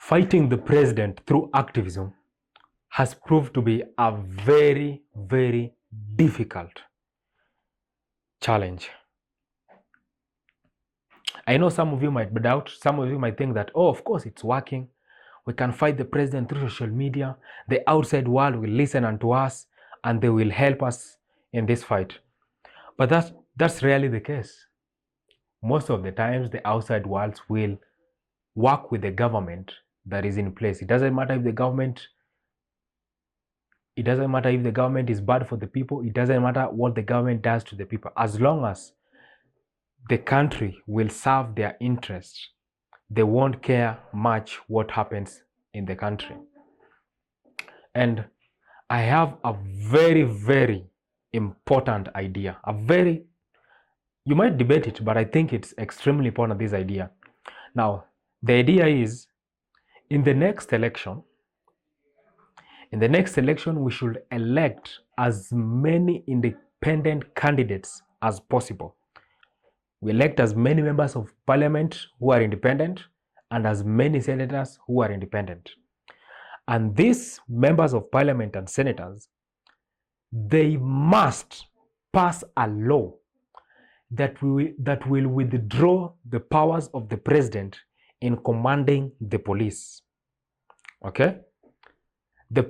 fighting the president through activism has proved to be a very, very difficult challenge. I know some of you might doubt, some of you might think that, oh, of course it's working. We can fight the president through social media. The outside world will listen unto us and they will help us in this fight. But that's rarely the case. Most of the times, the outside world will work with the government that is in place. It doesn't matter if the government is bad for the people. It doesn't matter what the government does to the people. As long as the country will serve their interests, they won't care much what happens in the country. And I have a very, very important idea. You might debate it, but I think it's extremely important, this idea. Now, the idea is, in the next election, we should elect as many independent candidates as possible. We elect as many members of parliament who are independent and as many senators who are independent. And these members of parliament and senators, they must pass a law that will withdraw the powers of the president in commanding the police. Okay? The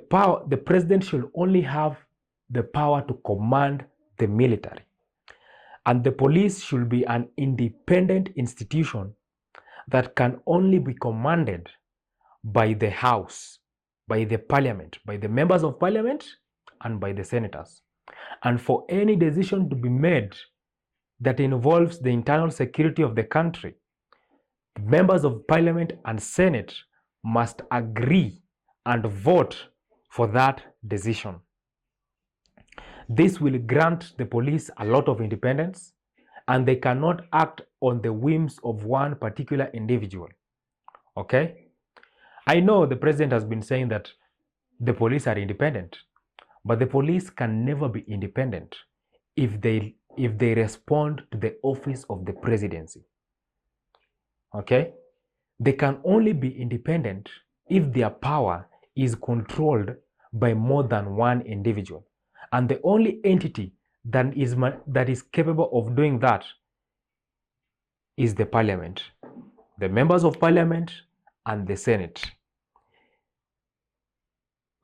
president should only have the power to command the military. And the police should be an independent institution that can only be commanded by the House, by the parliament, by the members of parliament, and by the senators. And for any decision to be made that involves the internal security of the country, the members of parliament and senate must agree and vote for that decision. This will grant the police a lot of independence, and they cannot act on the whims of one particular individual. Okay? I know the president has been saying that the police are independent, but the police can never be independent if they respond to the office of the presidency. Okay? They can only be independent if their power is controlled by more than one individual. And the only entity that is capable of doing that is the parliament, the members of parliament and the senate.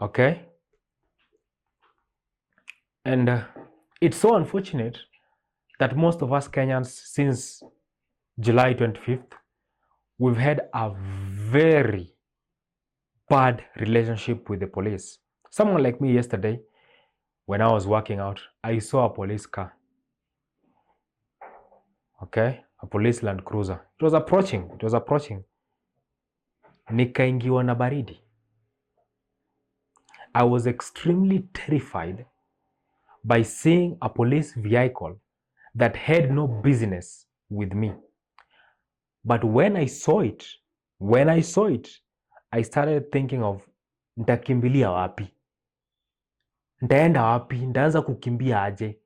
Okay? And it's so unfortunate that most of us Kenyans, since July 25th, we've had a very bad relationship with the police. Someone like me yesterday, when I was working out, I saw a police car. Okay? A police Land Cruiser. It was approaching. Nikaingiwa na baridi. I was extremely terrified by seeing a police vehicle that had no business with me. But when I saw it, I started thinking of, nitakimbilia wapi? Nitaenda wapi? Nitaanza kukimbia aje?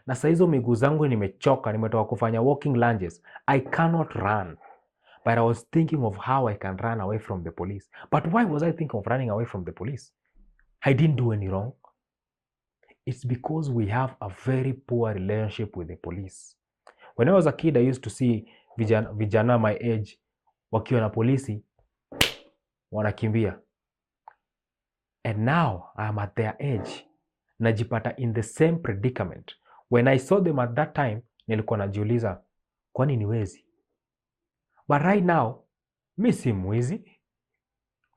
Na saa hizo miguu zangu nimechoka, nimetoka kufanya walking lunges. I cannot run. But I was thinking of how I can run away from the police. But why was I thinking of running away from the police? I didn't do any wrong. It's because we have a very poor relationship with the police. When I was a kid, I used to see vijana my age wakiwa na polisi wanakimbia. And now I am at their age. Najipata in the same predicament. When I saw them at that time, nilikuwa najiuliza, kwani ni wezi? But right now, mi si mwizi.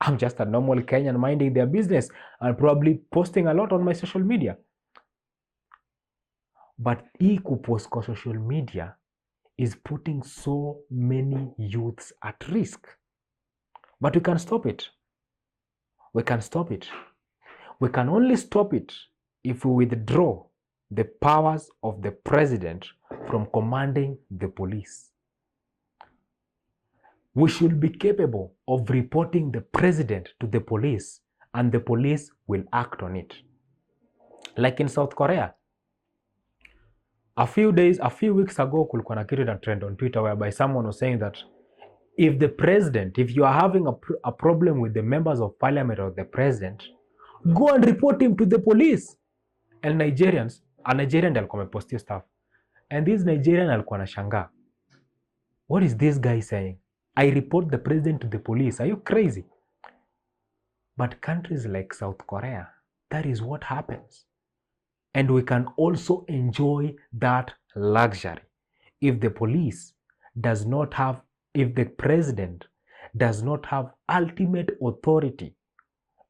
I'm just a normal Kenyan minding their business and probably posting a lot on my social media. But hii kupost kwa social media is putting so many youths at risk. But we can stop it. We can stop it. We can only stop it if we withdraw the powers of the president from commanding the police. We should be capable of reporting the president to the police, and the police will act on it. Like in South Korea. A few weeks ago, kulikuwa na kitu na trend on Twitter whereby someone was saying that If the president, if you are having a problem with the members of parliament or the president, go and report him to the police. And Nigerians, a Nigerian alikuwa amepost hiyo stuff. And this Nigerian alikuwa anashangaa, what is this guy saying? I report the president to the police. Are you crazy? But countries like South Korea, that is what happens. And we can also enjoy that luxury. If the police does not have, if the president does not have ultimate authority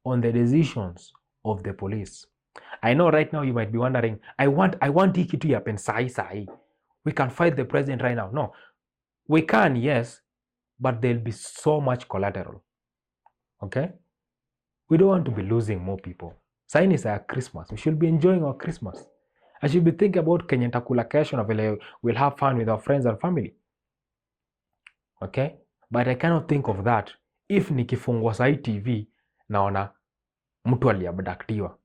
on the decisions of the police. I know right now you might be wondering, I want hiki tu yapen sahi. We can fight the president right now. No, we can, yes, but there'll be so much collateral. Okay? We don't want to be losing more people. Saini is our Christmas. We should be enjoying our Christmas. I should be thinking about Kenyan takula kesho na vile we'll have fun with our friends and family. Okay? But I cannot think of that if nikifungwa sahi TV naona mtu aliabductiwa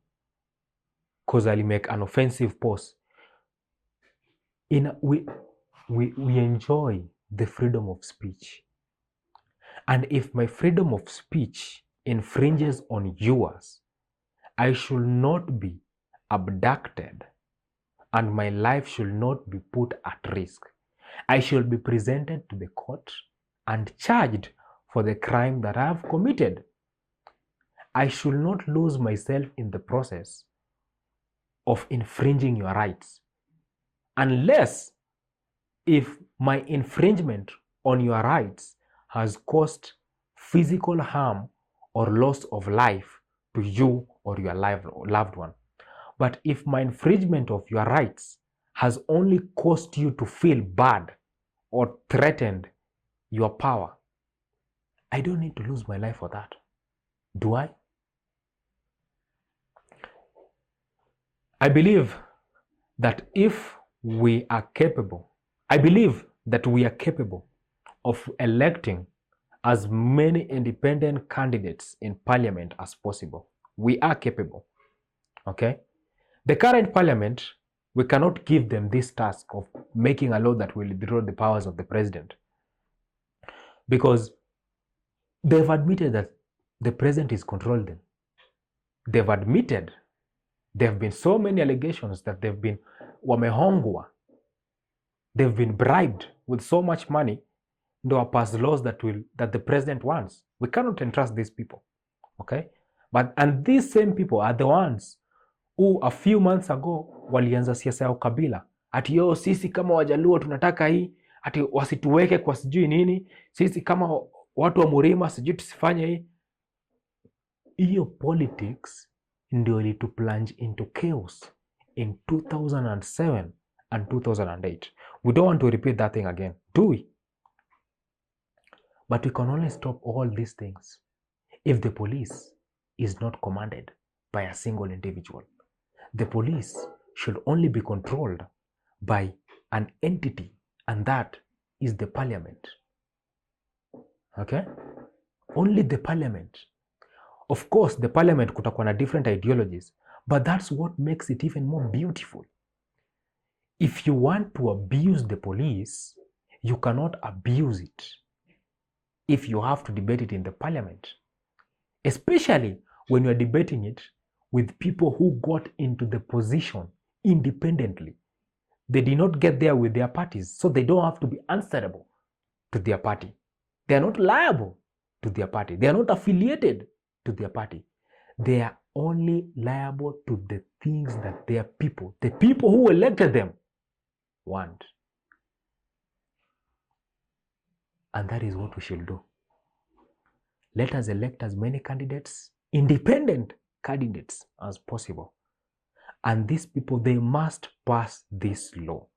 because ali make an offensive post. We enjoy the freedom of speech. And if my freedom of speech infringes on yours, I should not be abducted and my life should not be put at risk. I should be presented to the court and charged for the crime that I have committed. I should not lose myself in the process of infringing your rights, unless if my infringement on your rights has caused physical harm or loss of life to you or your loved one. But if my infringement of your rights has only caused you to feel bad or threatened your power, I don't need to lose my life for that. Do I? I believe that if we are capable, of electing as many independent candidates in parliament as possible. We are capable. Okay? The current parliament, we cannot give them this task of making a law that will withdraw the powers of the president, because they've admitted that the president is controlling them. They've admitted there have been so many allegations that they've been wamehongwa. They've been bribed with so much money to pass laws that the president wants. We cannot entrust these people. Okay? And these same people are the ones who a few months ago walianza siasa ya ukabila. Ati yo sisi kama Wajaluo tunataka hii, ati wasituweke kwa sijui nini, sisi kama watu wa Murima sijui tusifanye hii. Hiyo politics ndio ilitu plunge into chaos in 2007 and 2008. We don't want to repeat that thing again, do we? But we can only stop all these things if the police is not commanded by a single individual. The police should only be controlled by an entity, and that is the parliament. Okay? Only the parliament. Of course, the parliament kutakuwa na different ideologies, but that's what makes it even more beautiful. If you want to abuse the police, you cannot abuse it if you have to debate it in the parliament, especially when you're debating it with people who got into the position independently. They did not get there with their parties, so they don't have to be answerable to their party. They are not liable to their party. They are not affiliated to their party. They are only liable to the things that their people, the people who elected them, want. And that is what we should do. Let us elect as many candidates, independent candidates, as possible. And these people, they must pass this law.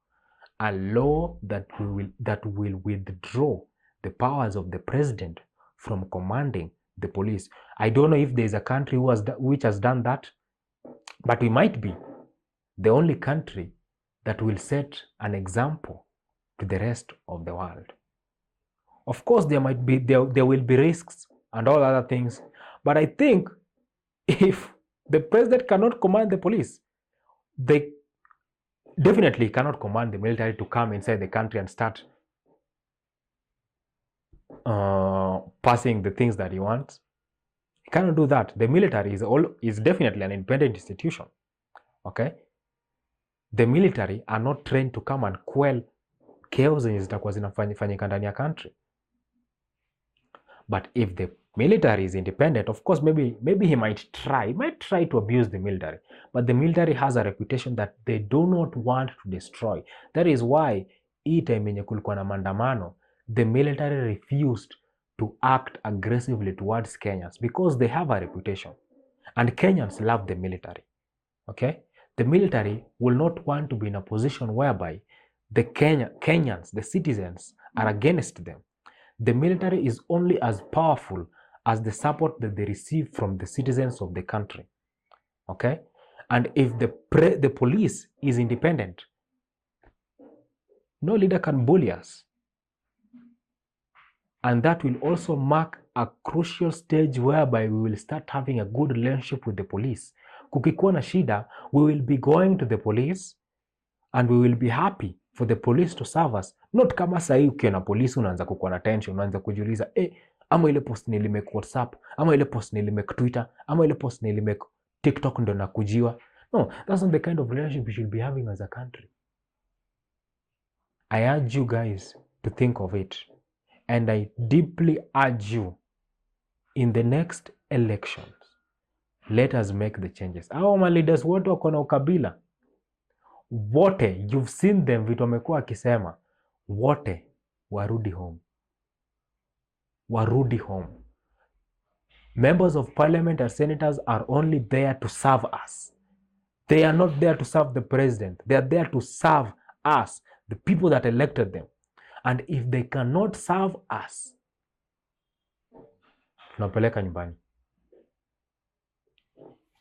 A law that will withdraw the powers of the president from commanding the police. I don't know if there's a country which has done that, but we might be the only country that will set an example to the rest of the world. Of course, there will be risks and all other things, but I think if the president cannot command the police, they definitely cannot command the military to come inside the country and start passing the things that he wants. He cannot do that. The military is definitely an independent institution. Okay? The military are not trained to come and quell chaos zenye zitakuwa zinafanyika ndani ya country. But if the military is independent, of course, maybe he might try to abuse the military. But the military has a reputation that they do not want to destroy. That is why hii time yenye kulikuwa na maandamano, the military refused to act aggressively towards Kenyans because they have a reputation. And Kenyans love the military. Okay? The military will not want to be in a position whereby the Kenyans, the citizens, are against them. The military is only as powerful as the support that they receive from the citizens of the country. Okay? And if the police is independent, no leader can bully us. And that will also mark a crucial stage whereby we will start having a good relationship with the police. Kukikuwa na shida, we will be going to the police and we will be happy for the police to serve us. Not kama sahi ukiona polisi unaanza kukuwa na tension, unaanza kujiuliza, ama ile post nilimake WhatsApp, ama ile post nilimake Twitter, ama ile post nilimake TikTok ndo nakujiwa. No, that's not the kind of relationship we should be having as a country. I urge you guys to think of it. And I deeply urge you, in the next elections, let us make the changes. Our leaders wote wako na ukabila. Wote, you've seen them, vitu wamekuwa akisema. Wote, warudi home. Warudi home. Members of parliament and senators are only there to serve us. They are not there to serve the president. They are there to serve us, the people that elected them. And if they cannot serve us, tunapeleka nyumbani.